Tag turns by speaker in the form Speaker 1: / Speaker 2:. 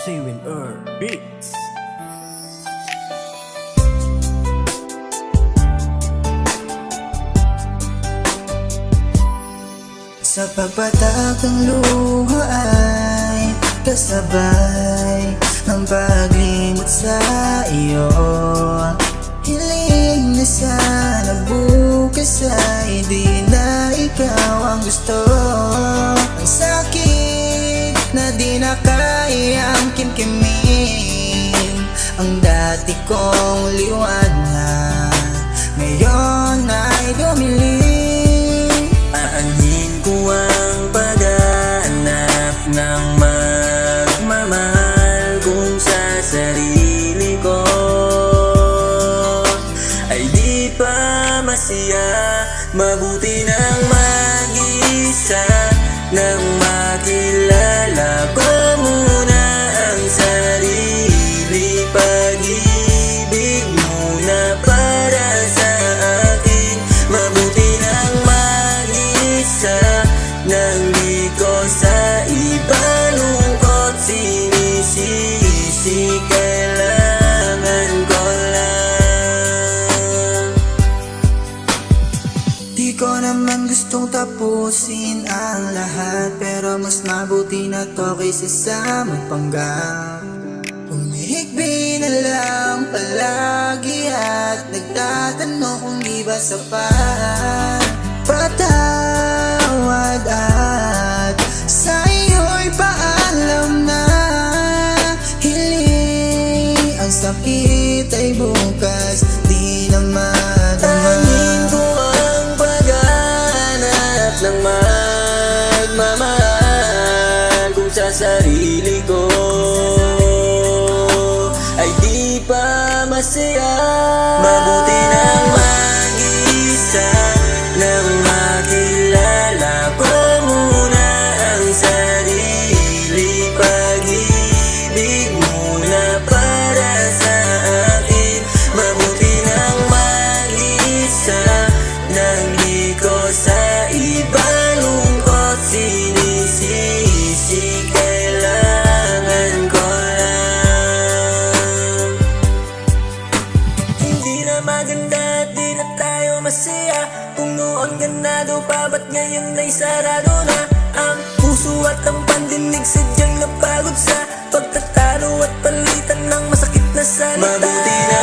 Speaker 1: Sewin Beats.
Speaker 2: Sa pagpatak ng luha ay kasabay ng paglimot sa iyo. Hiling na sana bukas ay di na ikaw ang gusto. Ang sakit na di na kayang kimkimin. Ang dati kong liwanag ngayon ay dumilim. Aanhin ko ang paghahanap ng magmamahal kung sa sarili ko ay di pa masaya. Mabuti nang mag-isa nang makilala ko muna ang sarili. Pag-ibig muna para sa akin. Mabuti nang mag-isa nang di ko sa iba lungkot sinisisi. Kailangan ko lang. Di ko naman gustong tapusin ang lahat, pero mas mabuti na to kaysa sa magpanggap. Humihigbi na lang palagi at nagtatanong kung di ba sapat. Patawad at sa iyo'y paalam na. Hiling ang sakit ay bukas di na madama. Tangin ko ang paghahanap ng magmamahal kung sa sarili ko ay di pa masaya. Mabuti nang mag-isa nang makilala ko muna ang sarili. Pag-ibig muna para sa akin. Mabuti nang mag-isa nang di ko sa iba lungkot sinisisi. Kailangan ko lang. Hindi na maganda at di na tayo masaya. Kung noon ganado pa, ba't ngayon ay sarado na ang puso at ang pandinig? Sadyang napagod sa pagtatalo at palitan ng masakit na salita. Mabuti na